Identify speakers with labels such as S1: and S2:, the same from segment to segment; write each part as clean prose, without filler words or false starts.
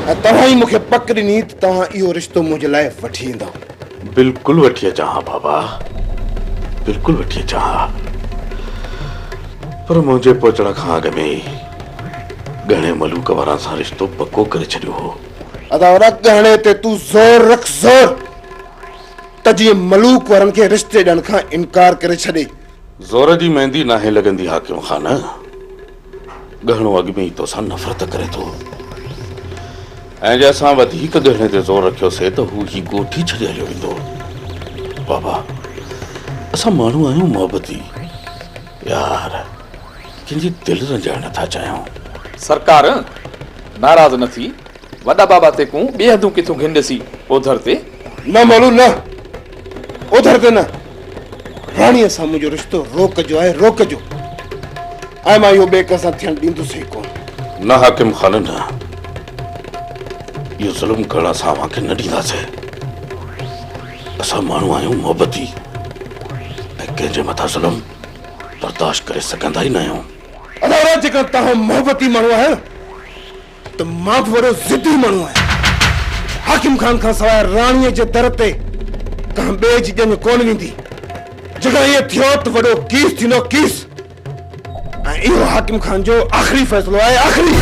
S1: तव्हां मूंखे पक ॾिनी त तव्हां इहो रिश्तो मुंहिंजे लाइ वठी ईंदा।
S2: बिल्कुलु वठी अचां हा बाबा, बिल्कुलु वठी अचां हा। पर मुंहिंजे पहुचण खां अॻु में ई गहणे मलूक वारा सां रिश्तो पको करे छॾियो हो।
S1: अदावरा गहणे ते तूं ज़ोर रख, ज़ोर त जीअं मलूक वारनि खे रिश्ते ॾियण खां इनकार करे छॾे।
S2: ज़ोर जी मेहंदी नाहे लॻंदी हाकिम ख़ान। गहणो अॻु में ई तोसां नफ़रत करे थो, ऐं जे असां वधीक गहणे ते ज़ोर रखियोसीं त हू ही ॻोठी छॾे हलियो वेंदो। बाबा, असां माण्हू आहियूं मोहबती यार, कंहिंजी दिलि रंजाइण नथा चाहियूं।
S3: सरकार नाराज़ न थी, वॾा बाबा ते कूं ॿिए हंधूं किथूं घिंडसी ओधर ते।
S1: न मालूम न, ओधर ते न, राणीअ सां मुंहिंजो रिश्तो रोकजो आहे, रोकजो। ऐं मां इहो ॿिए कंहिंसां थियण ॾींदुसि ई कोन।
S2: न हाकिम ख़ान न, इहो ज़ुल्म करण असां अव्हांखे न ॾींदासीं। असां माण्हू आहियूं मोहबती, ऐं कंहिंजे मथां ज़ुल्म बर्दाश्त करे सघंदा ई न आहियूं।
S1: अदावरा, जेकर तव्हां मोहबती माण्हू आहियो त मां बि वॾो ज़िद्दी माण्हू आहियां। हाकिम ख़ान खां सवाइ राणीअ जे दर ते कंहिं ॿिए जी ॼञ कोन वेंदी। जेकर इहो थियो त वॾो कीस थींदो, कीस। ऐं इहो हाकिम ख़ान जो आख़िरी फ़ैसिलो आहे, आख़िरी।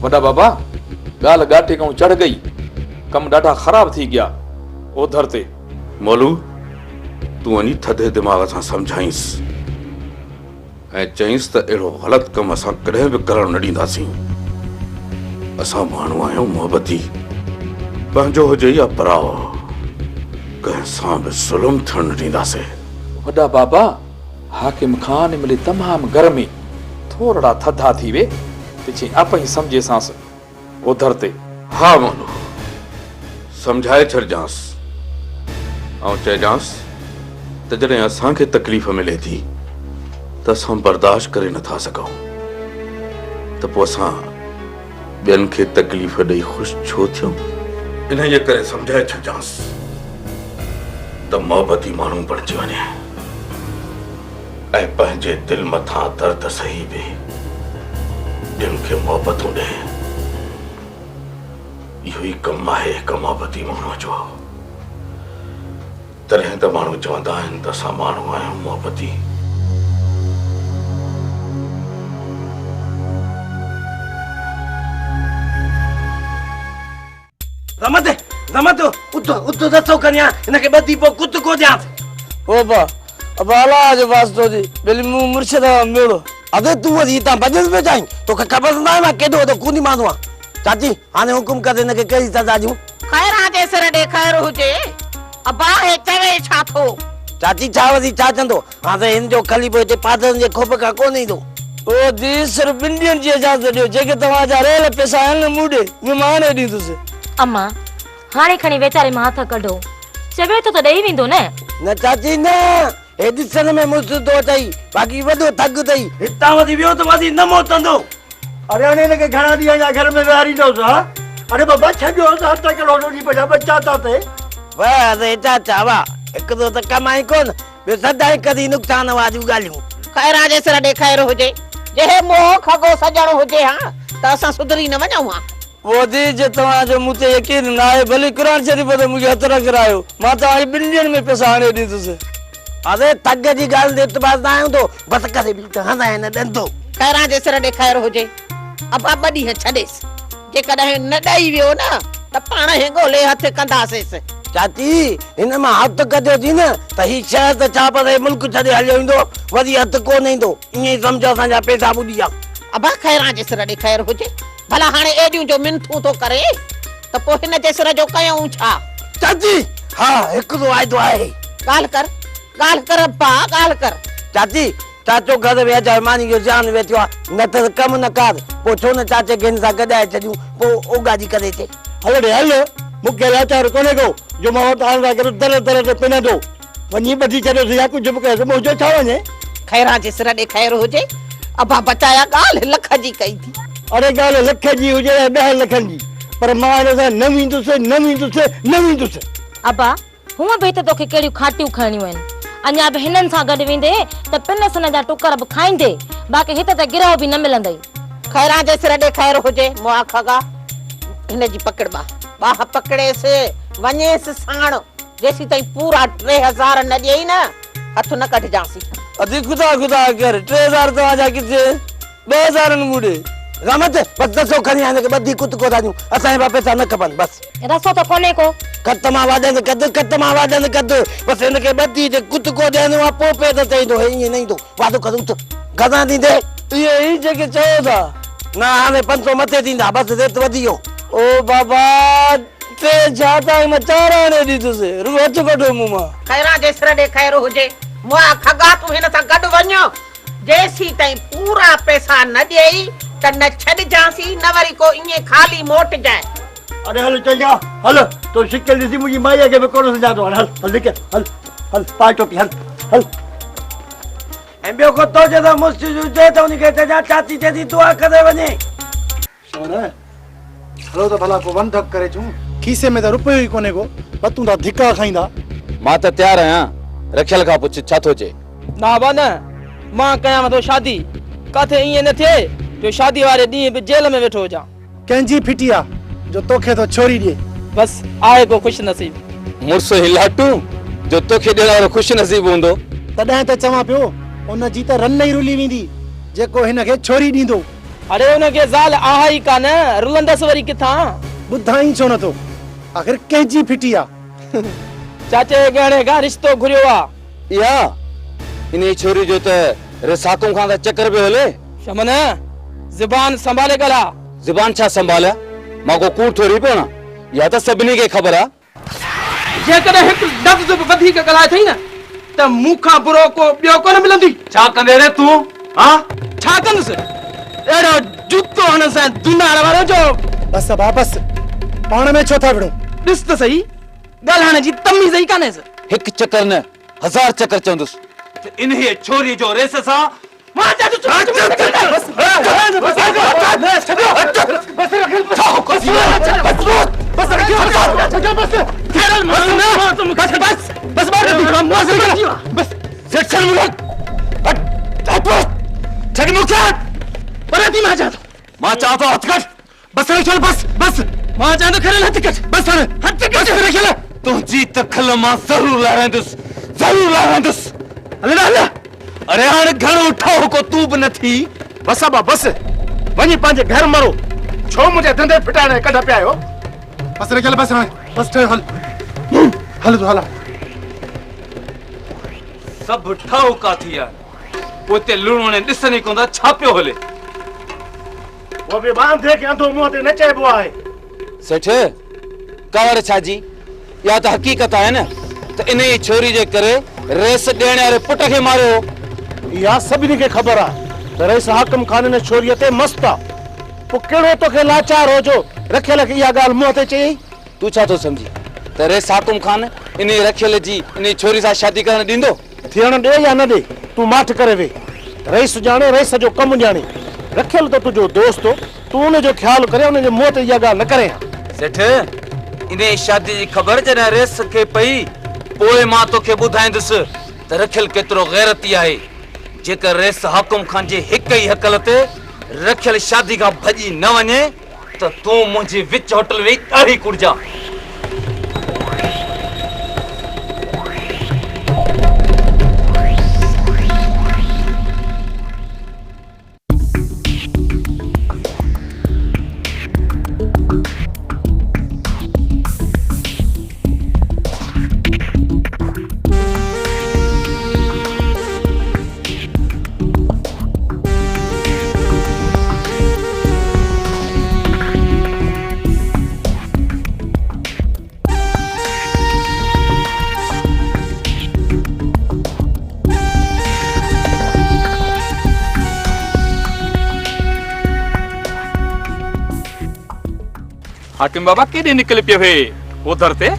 S3: वॾा बाबा, ॻाल्हि ॻाटे खां चढ़ गई, कम ॾाढा ख़राब थी गया ओधर ते।
S2: मोलू, तूं वञी थधे दिमाग़ सां सम्झाईंसि ऐं चईंसि त अहिड़ो ग़लति कमु असां कॾहिं बि करण न ॾींदासीं। असां माण्हू आहियूं मोहबती, पंहिंजो हुजे या पराओ, कंहिंसां बि ज़ुल्म थियण न ॾींदासीं।
S3: वॾा बाबा, हाकिम ख़ान मिले तमामु घर में थोड़ा थधा थी वे त चई आप ही सम्झे सांस ओधर ते।
S2: हा मोलू, सम्झाए छॾिजांसि ऐं चइजांसि त जॾहिं असांखे तकलीफ़ मिले थी त असां बर्दाश्त करे नथा सघूं, त पोइ असां ॿियनि खे तकलीफ़ ॾेई ख़ुशि छो थियूं। इन जे करे सम्झाए छॾिजांसि त मोहबती माण्हू बणिजी वञे ऐं पंहिंजे दिलि मथां दर्द सही बि ॿियनि खे मोहबतूं ॾे। इहो ई कमु आहे हिकु मोहबती माण्हूअ जो। तॾहिं त माण्हू चवंदा आहिनि त असां माण्हू आहियूं मोहबती।
S4: रमत उतो दसो कन्या इनके बदी पो कुत को ध्यान
S5: ओबा अब आलाज वास्तो जी बेली मु मुर्शिद मेलो
S4: अबे तू वही ता बजस में जाई तो खबर ना है मैं केदो तो कुनी मानवा चाची हाने हुकुम कर इनके कई सजा दूं।
S6: खैर आ जेसर दे खैर हुजे अबा हे चवे छा थो।
S4: चाची चावदी चा चंदो हां से इन जो खली बोते पादन जे खोप का को नहीं दो
S5: ओ दी सिर्फ इंडियन जी इजाजत दियो जेके तवा जा रेल पैसा हन मुडे मेहमान दी तुसे
S7: अम्मा हाणे खणी वेचारे मां हथ कढो चवे तो ॾेई वेंदो न
S4: चाची न ए दिसन में मुस दो तई बाकी वडो थग तई
S5: इता वदी वियो तो वदी न मोतंदो।
S4: अरे अने लगे घणा दिया या घर में वारी दो सा अरे बाबा छजो हट के रोटी नी बजा बच्चा ता वाह अरे चाचा वाह एक दो त कमाई कोन बे सदाई कदी नुकसान वाजू गालियो।
S6: खैर आ जेसर दे खैर हुजे जे मोह खगो सजण हुजे हां त असा सुधरी न वणऊ हां।
S5: वो दी जे तवा जो मुते यकीन ना है भले कुरान शरीफ पे मुझे हथ रख करायो मां ता बिलियन में पैसा आने दी तुसे।
S4: अरे तग जी गाल दे तो बात आयो तो बस करे भी तो हंदा है न दंदो।
S6: खैर आ जेसर दे खैर हुजे अब बडी है छडेस जे कदे न दई वियो न त पाण हे गोले हथ कंदासेस।
S4: चाची इन में हाथ कजो थी न त ही शहर त चा पर मुल्क छडे हलियो इंदो वदी हथ को नहीं दो इए समझो सा जा पैसा बुडिया।
S6: अब खैर आ जेसर दे खैर हुजे भला हाने एडियो जो मिनथू तो करे त पो हिन जेसर जो कयूं छा।
S4: चाची हां एक दो आए तो आए
S6: गाल कर अब्बा गाल कर।
S4: चाची चाचो घर वे जा मानी जो जान वेठो न त कम न कर पो छो न चाचे गेन सा गडाए छदियो पो ओ गाजी करे थे
S5: हेलो रे हेलो मुके लाचार कोने को जो मां वट आंदा कर दर दर ते पिन दो वनी बधी चलो या कुछ मुके मुजो छा वने।
S6: खैर आ जेसर दे खैर हुजे अब्बा बचाया गाल लख जी कई थी।
S5: अरे गाल लख जी हुजे 10 लखन जी पर मां इन न वींदुसे।
S7: अबा हुआ बे तो तोखे केड़ियूं खाटियूं खणियूं आहिनि अञा बि हिननि सां गॾु वेंदे त पिन सन जा टुकर बि खाईंदे, बाक़ी हिते त गिरह बि न मिलंदई।
S6: खैरा जे सिर ॾे खैर हुजे, मुआ खगा हिन जी पकड़ बाह पकड़ेसि वञेसि साण, जेसी ताईं पूरा 3000 न ॾेई न हथ न कढजांसी।
S4: अजी खुदा खुदा कर 3000 तो आजा किथे 2000 मुड़े रमत बस दसो खणी आने के बदी कुत को दाजू असां बा पैसा न खपन बस
S7: रसो त कोने को
S4: खत्म आवाजन कद बस इनके बदी जे कुत को देनो आ पोपे त चई दो ये नहीं दो वादो करूं तो गदा दी दे ये ही जके चयो था ना हाने 500 मथे दींदा बस दे तो वदियो ओ बाबा ते जाता में चारा ने दी तुसे रोज कढो मुमा
S6: खैरा जे सिर ॾे खैर हुजे, मुआ खगा तू हिन सां गॾु वञो, जेसी ताईं पूरा पैसा न ॾेई त न छॾजांसी, न वरी को ईअं खाली मोट जाए।
S5: अरे हल चल जा हल तो शिकल दी मुजी माया के में कोन समझा दो हल हल निकल हल पाए टोपी हल
S4: ए बियो को तो जे मुस्ती जे तो उनके ते जा चाची ते दी दुआ करे वने
S5: सोन हलो तो भला को बंधक करे छू खीसे में तो रुपयो ही कोने को बतू दा धिका खाइंदा
S8: मां त तैयार आहियां रखियल खां पुछ छा थो चे
S9: ना बा न मां कयां तो शादी काथे ईअं न थिए जो शादी वारे ॾींहं बि जेल में वेठो हुजां।
S5: कंहिंजी फिटिया जो तोखे तो छोरी ॾे
S9: बस आहे को खुश नसीब
S8: मुर्स हिलाटू जो तोखे ॾियण वारो खुश नसीब हूंदो
S5: तॾहिं त चवां पियो उन जी त रन ई रुली वेंदी जेको हिन खे छोरी ॾींदो।
S9: अरे उनखे ज़ाल आहे ई कान, रुलंदसि वरी किथां?
S5: ॿुधाई छो नथो, आखिर कंहिंजी फिटिया
S9: चाचे गहणे खां रिश्तो घुरियो आ।
S8: या इन छोरी जो त रसाकुम खां त चक्कर पियो हले।
S9: शमन ज़ुबान संभाले ॻाल्हा।
S8: ज़ुबान छा संभालिया? मां को कूड़ थोरी पियो न, या त सभिनी खे ख़बर आ।
S9: जेकॾहिं हिकु लफ़्ज़ बि वधीक ॻाल्हाए थई न त मूंखां बुरो को ॿियो कोन मिलंदी।
S2: छा कंदे रे तूं? हां
S9: छा कंदुसि? अहिड़ो जूतो हणसि दुनार वारो जो।
S5: बस वापस पाण में छो था विड़ो?
S9: ॾिस त सही, ॻाल्हाइण जी तमीज़ ई कान्हे।
S8: हिकु चक्कर न 1000 चक्कर चवंदुसि।
S2: इन ही छोरी जो रेस सा
S9: मां जा
S2: मां चाहतो हथ कट बस रे चल बस
S9: मां चाहतो खरल हथ कट
S2: बस हथ कट रे चल तुझी तखल मां जरूर लारंदुस हले अरे हाणे घर उठाओ को तू भी न थी बस अब बस वनी पांजे घर मरो छो मुझे धंधे फिटाने कढ पे आयो बस रे चल बस हल तो हला सब ठाओ का थिया पोते लुणो ने दिसनी कोंदा छापियो हले वो भी बांध दे के अंधो मुंह ते नचे बो आए
S8: सेठ कवर छाजी या त हकीकत है न त इन ई छोरी जे करे रेस ॾियण वारे पुट खे मारियो।
S5: या सभिनी खे ख़बर आ त रईस हाकिम खान ने छोरीअ ते मस्त आ, पोइ कहिड़ो तोखे लाचार हो जो रखियल खे इहा ॻाल्हि मुंहं ते चई?
S8: तू छा थो सम्झी त रेस हाकिम खान इन रखियल जी इन छोरी सां शादी करण ॾींदो?
S5: थियण ॾे या न ॾे, तू माठ करे वे। रईस ॼाणे, रईस जो कमु ॼाणे, रखियल तो तुंहिंजो दोस्त हो, तू उनजो ख्याल करे उनजे मुंहं ते इहा ॻाल्हि न करे।
S8: सेठ इन शादी जी ख़बर जॾहिं रेस खे पई पोइ मां तोखे ॿुधाईंदुसि त रखियल केतिरो गैरती आहे। जेकर रेस हाकिम खान जे हिक ई हकल ते रखियल शादी खां भॼी न वञे त तूं मुंहिंजी विच होटल वेही ॾाढी कुड़जा।
S3: हाकिम बाबा केॾे निकिल पियो हे उधर ते?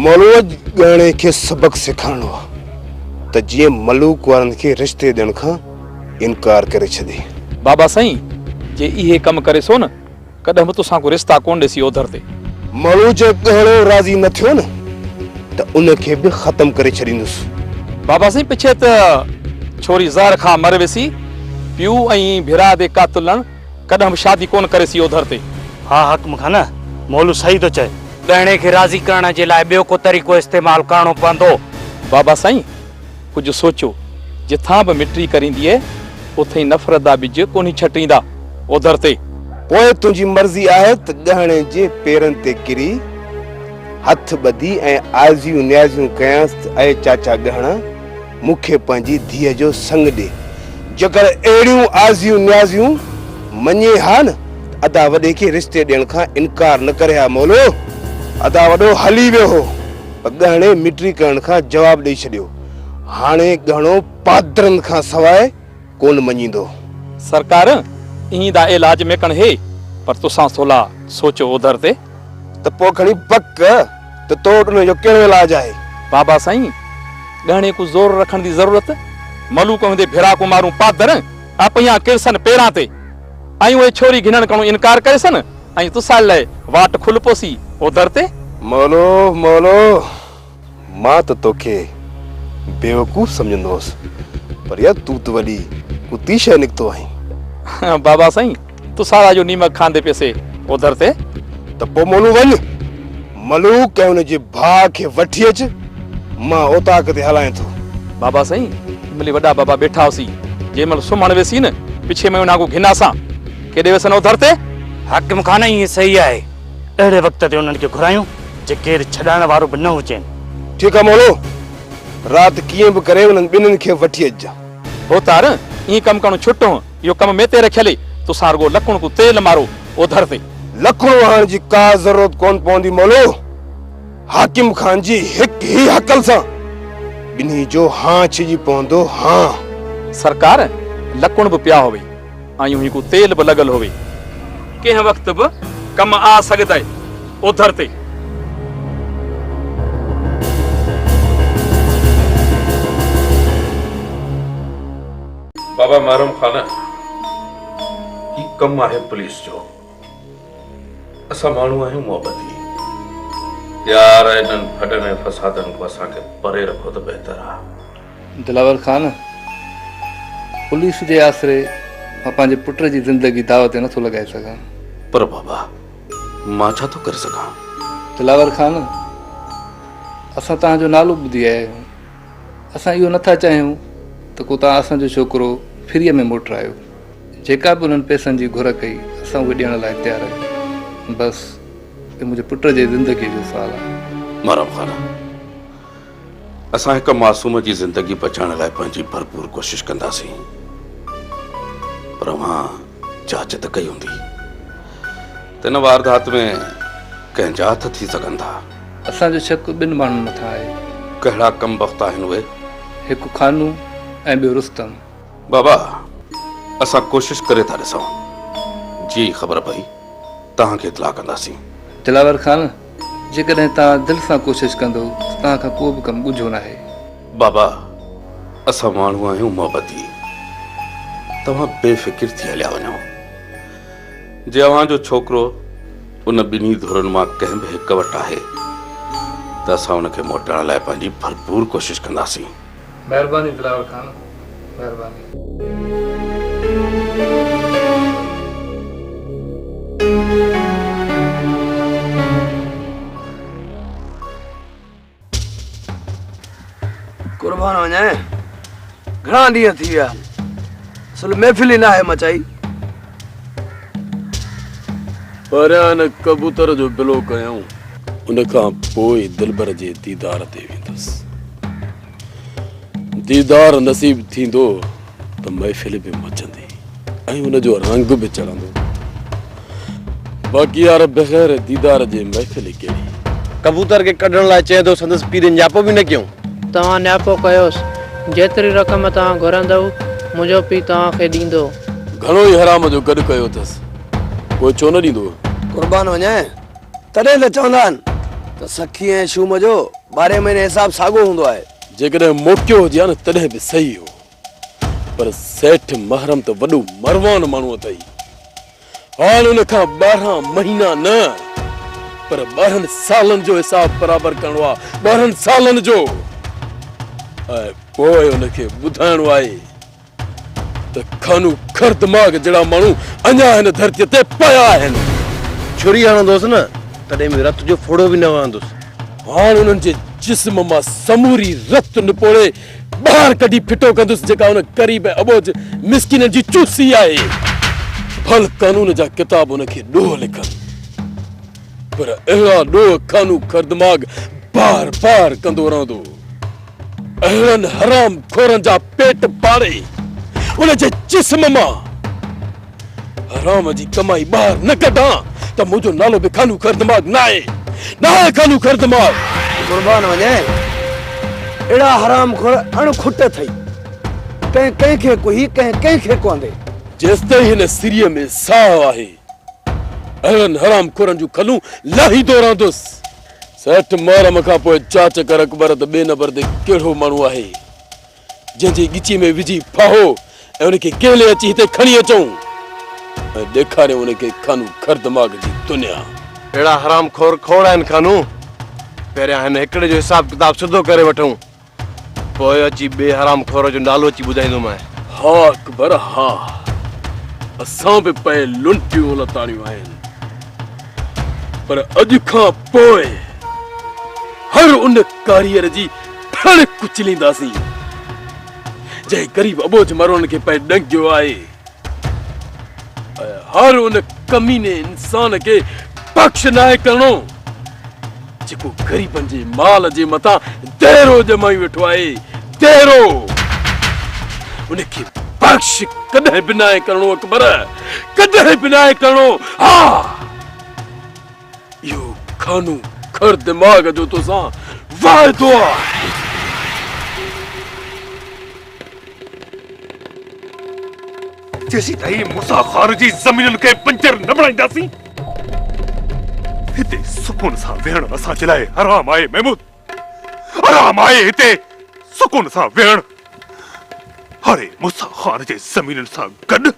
S1: मनोज ॻाणे खे सबक सिखाइणो आहे त जीअं मलूक वारनि खे रिश्ते ॾियण खां इनकार करे छॾे।
S3: बाबा साईं जे इहे कम करे सो न कॾहिं बि तोसां को रिश्ता कोन ॾिसी उधर ते।
S1: मनोज ॻाणो राज़ी न थियो न त उनखे बि ख़त्म करे छॾींदुसि।
S3: बाबा साईं पिछे त छोरी ज़हर खां मर विसी पियो ऐं भिरा दे कातुलन कदम शादी कोन करेसी ओधर ते।
S5: हाँ हकम खाना मौलू सही तो चए।
S8: ॻहणे खे राज़ी करण जे लाइ ॿियो को तरीक़ो इस्तेमाल करणो पवंदो।
S3: बाबा साईं कुछ सोचो, जिथां बि मिट्री करींदीअ उथे नफ़रत दा बिज कोनी छटींदा ओधर ते।
S1: पोइ तुंहिंजी मर्ज़ी आहे त गहणे जे पेरनि ते किरी हथ ॿधी ऐं आज़ियूं न्याज़ियूं कयांसि त ऐं चाचा गहणा मूंखे पंहिंजी धीअ जो संग ॾे। जेकर अहिड़ियूं आज़ियूं न्याज़ियूं मञे हा न अदा वॾे खे रिश्ते ॾियण खां इनकार न करे हा मौलो। अदा वॾो हली वियो हो पर गहणे मिट्री करण खां जवाब ॾेई छॾियो। हाणे गहणो पादरनि खां सवाइ कोन मञींदो।
S3: सरकार ईं दा इलाज में कण हे पर तुसां थोला सोचो ओधर ते।
S1: त पोइ खणी पक त तो उनजो कहिड़ो इलाज आहे?
S3: बाबा साईं गहणे को ज़ोर रखण दी ज़रूरत मलूक हूंदे भिरा को मारूं पादर अपया किरसन पेरां ते ऐं उहे छोरी घिनण कणो इनकार करेसन ऐं तुसां लाइ वाट खुल पोसी ओधर ते।
S1: मौलो मौलो मां त तोखे बेवकूफ़ समझंदो हुअसि पर यार तूं त वॾी कुती शइ निकितो आहीं।
S3: बाबा साईं तुसां जो नीमक खांदे पैसे ओधर ते।
S1: त पोइ मोनू वञ मलूक ऐं हुनजे भाउ खे वठी अच मां ओताक ते हलायां थो।
S3: बाबा साईं मिली वॾा बाबा वेठा हुसी जंहिंमहिल सुम्हण वेसी न पिछे में उन्हा को घिना सां केॾे वसनि ओधर ते।
S5: हकम खाना ईअं सही आहे। अहिड़े वक़्त ते उन्हनि खे घुरायूं जे केरु छॾाइण वारो बि न हुजनि।
S1: ठीकु आहे मौलो राति कीअं बि करे उन्हनि ॿिन्हिनि खे वठी अचिजां।
S3: हो तार ईअं कमु करणु छुटो इहो कमु में ते रखियल तुसां रुगो लकुण को तेल मारो ओधर ते।
S1: लखण वहण जी का ज़रूरत कोन पवंदी मौलो। हाकिम खान जी हिकु ई हकल सां ॿिन्ही जो हां छिजी पवंदो। हां
S3: सरकार लकुण बि पिया होवे ऐं हुई को तेल बि लॻल होवे कंहिं वक़्त बि कमु आ सघंदा ओधर ते।
S2: बाबा मारूम खाना ही कम आहे पुलिस जो। असां माण्हू आहियूं मोहबती यार इन्हनि फटनि ऐं फसादनि को असांखे परे रखो त बहितर आहे।
S10: दिलावर खान पुलिस जे आसरे मां पंहिंजे पुट जी ज़िंदगी दाव ते नथो लॻाए सघां।
S2: पर बाबा मां छा थो करे सघां?
S10: दिलावर खान असां तव्हांजो नालो ॿुधी आया आहियूं। असां इहो नथा चाहियूं त को तव्हां असांजो छोकिरो फ्रीअ में मोटायो। जेका बि उन्हनि पैसनि जी घुर कई असां उहे ॾियण लाइ तयारु आहियूं। बसि मुंहिंजे पुट जे ज़िंदगीअ जो सुवालु आहे।
S2: मारूम खाना असां हिकु मासूम जी ज़िंदगी बचाइण लाइ पंहिंजी भरपूर कोशिशि कंदासीं पर मां जांच त कई हूंदी त हिन वारदात में कंहिंजा हथ थी सघनि था।
S10: असांजो शक ॿिनि माण्हुनि मथां आहे।
S2: कहिड़ा कम वक़्तु आहिनि उहे?
S10: हिकु खानू ऐं ॿियो रुस्तम।
S2: बाबा असां कोशिशि करे था ॾिसूं जी ख़बर पई तव्हांखे इतला कंदासीं।
S10: दिलावर खान जेकॾहिं तव्हां दिलि सां कोशिशि कंदो तव्हां खां को बि कमु ॻुझो न आहे।
S2: बाबा असां माण्हू आहियूं मोहबती तव्हां बेफ़िक्र थी हलिया वञो। जे अव्हांजो छोकिरो उन ॿिन्ही धुरनि मां कंहिं बि हिकु वटि आहे त असां उनखे मोटाइण लाइ पंहिंजी भरपूर कोशिशि कंदासीं।
S10: महिरबानी दिलावर खान महिरबानी।
S9: कुर्बान वञे घणा ॾींहं थी विया असल महफ़िल ई न आहे मचाई।
S11: परियां न कबूतर जो बिलो कयूं उन खां पोइ दिलबर जे दीदार ते वेंदुसि। दीदार नसीब थींदो त महफ़िल बि मचंदी ऐं उन जो रंग बि चढ़ंदो। बाक़ी यार बग़ैर दीदार जे महफ़िल कहिड़ी।
S5: कबूतर खे कढण लाइ चए थो संदसि पीउ न्यापो बि न कयूं।
S9: तव्हां न्यापो कयोसि जेतिरी रक़म तव्हां घुरंदव मुंहिंजो पीउ तव्हांखे ॾींदो।
S11: घणो ई हराम जो गॾु कयो अथसि कोई छो न ॾींदो।
S9: कुर्बान वञे तॾहिं त चवंदा आहिनि त सखी ऐं शूम जो 12 महीने हिसाब साॻियो हूंदो आहे।
S11: जेकॾहिं मोकियो हुजे न तॾहिं बि सही हो पर सेठ महरम त वॾो मरवान माण्हू अथई। हाल उन खां 12 महीना न पर 12 सालनि जो हिसाब बराबरि करणो आहे। 12 सालनि जो ऐं पोइ उनखे ॿुधाइणो आहे त खानू खर दिमाग़ जहिड़ा माण्हू अञा हिन धरतीअ ते पिया आहिनि।
S5: छुरी हणंदोसि न तॾहिं बि रत जो फोड़ो बि न वहंदुसि।
S11: हाणे उन्हनि जे जिस्म मां समूरी रत निपोड़े ॿाहिरि कढी फिटो कंदुसि जेका उन ग़रीब ऐं अबोझ मिसकिन जी चूसी आहे। फल कानून जा किताब उनखे ॾोह लिखनि, पर अहिड़ा ॾोह खानू खर दिमाग़ बार बार कंदो रहंदो। अहिड़नि हराम खोरनि जा पेट पाड़े उन जे जिस्म मां हराम जी कमाई ॿाहिरि न कढां त मुंहिंजो नालो बि खानू खर दिमाग़ न आहे खानू खर दिमाग़।
S5: कुर्बान वञे अहिड़ा हराम खोर अणखुट अथई, कंहिं कंहिंखे कोई कंहिं कंहिंखे कोन्हे।
S11: जेसिताईं हिन सिरीअ में साह आहे अहिड़नि हराम खोरनि जूं खलूं लाहींदो रहंदुसि। सेठ महरम खां पोइ जांच कर अकबर त ॿिए नंबर ते कहिड़ो माण्हू आहे जंहिंजी ॻिची में विझी फाहो ऐं उनखे केले अची हिते खणी अचूं ऐं ॾेखारियो उनखे खानू खर दिमाग़ जी दुनिया।
S5: अहिड़ा हराम खोर खोड़ आहिनि खानू। पहिरियां हिन हिकिड़े जो हिसाब किताब सिधो करे वठूं, पोइ अची ॿिए हराम खोर जो नालो अची ॿुधाईंदोमांइ।
S11: हा अकबर हा, असां बि पए लुंटियूं लताड़ियूं आहिनि, पर अॼु खां पोइ हर उन कारीगर जी फड़ कुचलींदासीं जंहिं ग़रीब अबोझ माण्हुनि खे पए ॾंगियो आहे। हर उन कमीने इंसान खे बख़्श नाहे करणो जेको ग़रीबनि जे माल जे मथां देरो जमाई वेठो आहे। देरो उनखे बख़्श कॾहिं बि नाहे करणो अकबर, कॾहिं बि नाहे करणो। हा इहो खानू खर दिमाग़ जो तोसां वाइदो आहे।
S12: जेसी ताईं मूसा खान जी ज़मीनुनि खे पंजर न बणाईंदासीं हिते सुकून सां वेहण असां जे लाइ हराम आहे। महमूद हराम आहे हिते सुकून सां वेहण। हाणे मूसा खान जे ज़मीनुनि सां गॾु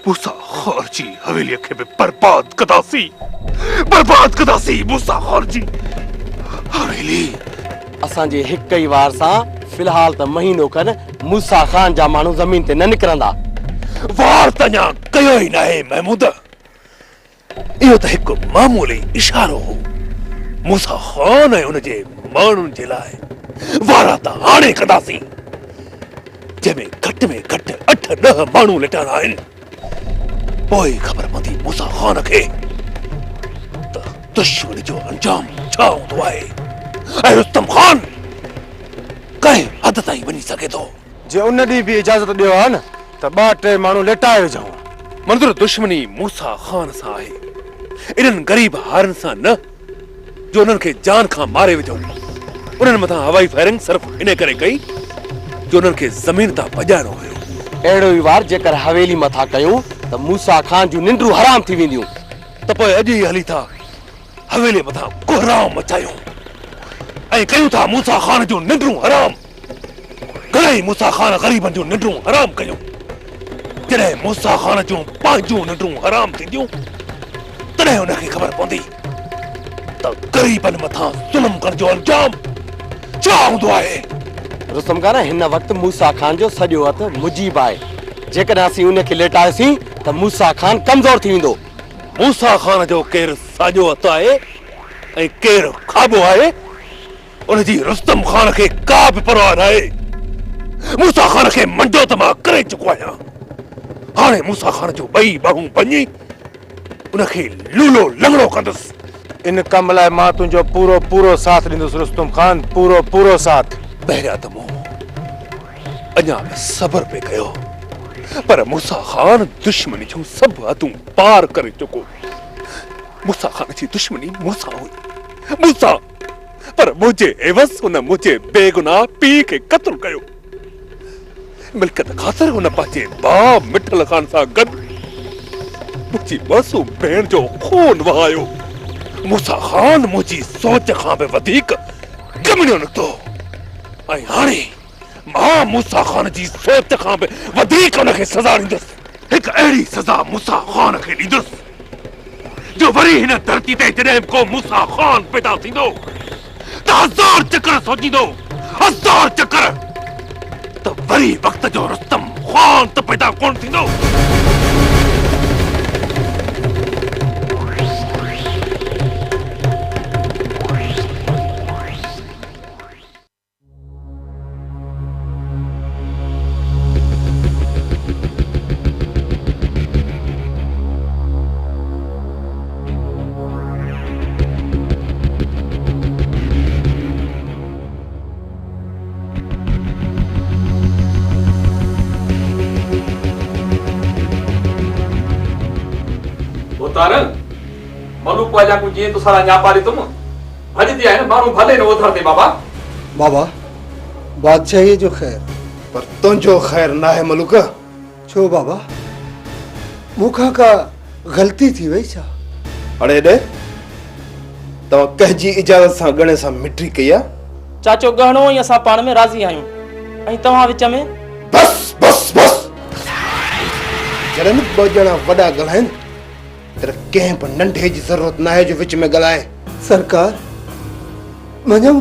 S12: मूसा खान जी हवेलीअ खे बि बर्बाद कंदासीं मूसा खान जी हवेली।
S5: असांजे हिक ई वार सां फिलहाल त महीनो खन मूसा खान जा माण्हू ज़मीन ते न निकिरंदा।
S12: वार त अञा कयो ई न आहे महमूद, इहो त हिकु मामूली इशारो हो। मूसा खान ऐं उन जे माण्हुनि जे लाइ वारा त हाणे कंदासीं, जंहिंमें घटि में घटि 8-10 माण्हू लिटाइणा आहिनि। पोइ ख़बर पवंदी मूसा खान खे त दुश्मनी जो अंजाम छा हूंदो आहे ऐं रुस्तम खान कंहिं हद ताईं वञी सघे थो।
S5: जे उन ॾींहुं बि इजाज़त ॾियो आहे न त 2-3 माण्हू लिटाए विझूं।
S12: मंज़ूर दुश्मनी मूसा खान सां आहे, इन्हनि ग़रीब हारनि सां न जो उन्हनि खे जान खां मारे विझूं। उन्हनि मथां हवाई फायरिंग सिर्फ़ इन करे कई जो उन्हनि खे ज़मीन तां भॼाइणो हुयो।
S5: अहिड़ो ई वार जेकर हवेली मथां कयूं त मूसा खान जूं निंड्रूं हराम थी वेंदियूं।
S12: त पोइ अॼु ई हली था हवेली मथां कोहराम मचायूं ऐं कयूं था मूसा खान जूं निंड्रूं हराम। घणेई मूसा खान ग़रीबनि जूं निंड्रूं हराम कयूं। जॾहिं मूसा खान जूं पंहिंजूं निंड्रूं हराम थींदियूं तॾहिं उनखे ख़बर पवंदी त ग़रीबनि मथां ज़ुल्म करण जो अंजाम छा हूंदो आहे।
S5: रुस्तम खान हिन वक़्तु मूसा खान जो सॼो हथु मुजीब आहे। जेकॾहिं असीं उनखे लेटायोसीं त मूसा खान कमज़ोर थी वेंदो।
S12: मूसा खान जो केरु साॼो हथु आहे ऐं केरु खाॿो आहे उनजी रुस्तम खान खे का बि परवाह न आहे। मूसा खान खे मंडो त मां करे चुको आहियां। हाणे मूसा खान जो ॿई बाहूं भञी उनखे लूलो लंगड़ो कंदुसि।
S5: इन कम लाइ मां तुंहिंजो पूरो साथ ॾींदुसि रुस्तम खान, पूरो साथ।
S12: पहिरियां त मूं अञा बि सब्र पे कयो, पर मूसा खान दुश्मनी जूं सभु हदूं पार करे चुको। मूसा खान जी दुश्मनी मूसा हुई, मूसा, पर मुंहिंजे एवज़ हुन मुंहिंजे बेगुनाह पीउ खे क़त्ल कयो। मिल्कियत ख़ातिर हुन पंहिंजे भाउ मिठल खान सां गॾु मुंहिंजी मासूम भेण जो खून वहायो। मूसा खान मुंहिंजी सोच खां बि वधीक कमिणो निकितो ऐं हाणे मां मूसा खान जी सोच खां बि वधीक हुनखे सज़ा ॾींदुसि। हिकु अहिड़ी सज़ा मूसा खान खे ॾींदुसि जो वरी हिन धरती ते जॾहिं को मूसा खान पैदा थींदो त 1000 चकर सोचींदो, 1000 वरी वक्त जो रुस्तम ख़्वान त पैदा कोन थींदो।
S3: तारन मलूक वाजा को जी तो सारा न्यापारी तुम हज दिया है ना मारू भले न उधर दे बाबा।
S1: बाबा बादशाही जो खैर पर तुझो खैर ना है मलूका। छो बाबा मुखा का गलती थी वही छा। अरे दे तो कह जी इजाजत सा गणे सा मिट्री कया।
S9: चाचो गहणो ही असा पान में राजी आयूं ऐं तव्हां विच में।
S1: बस बस बस जरन बजना वडा गलाइन तेरे कहीं पर नंढे जी जरूरत ना है जो विच में गलाए। सरकार मञूं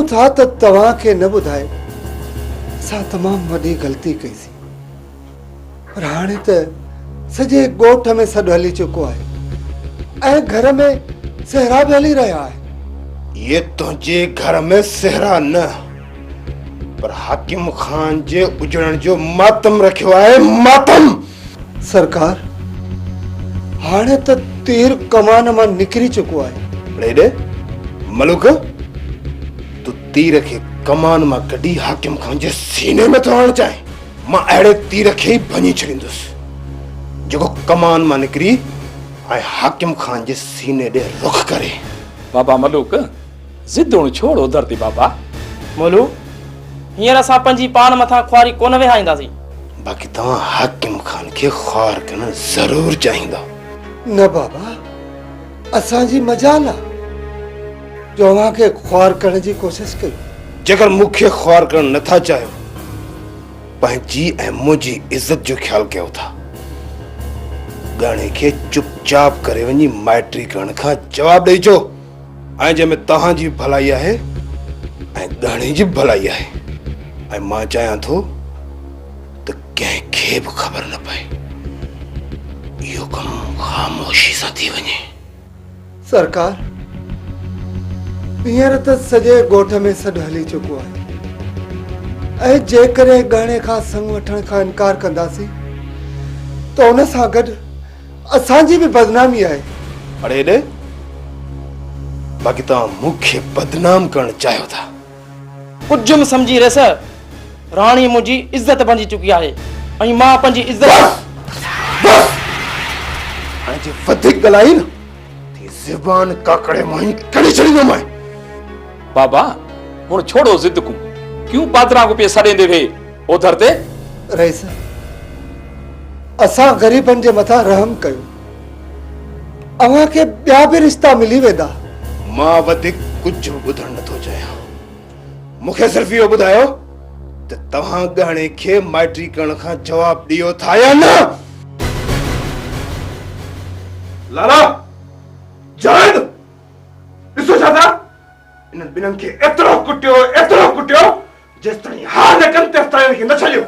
S1: था त तव्हां के न बुधाए सा तमाम वडी गलती कई सी पर हाणे त सजे गोठ में सड हली चुको है ए घर में सहरा भी हली रहा है। ये तुझे घर में सहरा न पर हाकिम खान जे उजड़न जो मातम रखियो है मातम। सरकार हाणे त तीर कमान मां निकरी चुको है। रे मलूक तू तीर के कमान मां कडी हाकिम खान जे सीने में तो आण चाहे मां अड़े तीर के ही भनी छड़ींदुस जो कमान मां निकरी ऐं हाकिम खान जे सीने दे रुख करे।
S3: बाबा मलूक जिद छोड़ उधर थी बाबा।
S9: मोलू हींअर असां पंहिंजी पान मथां ख्वारी कोन वेहाईंदासीं।
S1: बाक़ी तव्हां हाकिम खान के ख्वार करण जरूर चाहींदा। न बाबा असां जी मजाल आहे जो अव्हां के ख्वार करण जी कोशिश कई। जेकर मुख्य ख्वार करण नथा चाहियो पंहिंजी ऐं मुंहिंजी इज्जत जो ख्याल कयो था गाने के चुपचाप करे वञी माइट्री करण खां जवाब ॾेई चो ऐं जंहिंमें तव्हां जी भलाई आहे ऐं गाने जी भलाई आहे ऐं मां चाहियां थो त कंहिंखे बि ख़बर न पए यो कम खामोशी सा थी वने। सरकार हींअर त सॼे गोठ में सॾु हली चुको आहे ऐं जेकॾहिं गहणे खां संग वठण खां इनकार कंदासीं त उन सां गॾु असांजी बि बदनामी आहे। अड़े ॾे बाक़ी तव्हां मूंखे बदनाम करणु चाहियो था।
S9: कुझु बि सम्झी रहियस राणी मुंहिंजी इज़त बणिजी चुकी आहे ऐं मां पंहिंजी इज़त
S1: जे वधिक गलाई न थी ज़बान काकड़े मां कड़ी छड़ींदो मैं।
S3: बाबा हुन छोड़ो जिद को क्यों पादरा को पे सड़ेंदे वे उधर ते।
S1: रईस असां गरीबन जे मथा रहम कयो अवां के ॿिया बि रिश्ता मिली वेंदा। मां वधिक कुझु ॿुधण नथो चाहियां मूंखे सिर्फ़ इहो ॿुधायो त तव्हां गहणे खे माइट्री करण खां जवाब ॾियो था या न। लाला जावेद ॾिसो छा था इन्हनि ॿिन्हिनि खे एतिरो कुटियो जेसि ताईं हा न कनि तेसि ताईं हिनखे न छॾियो।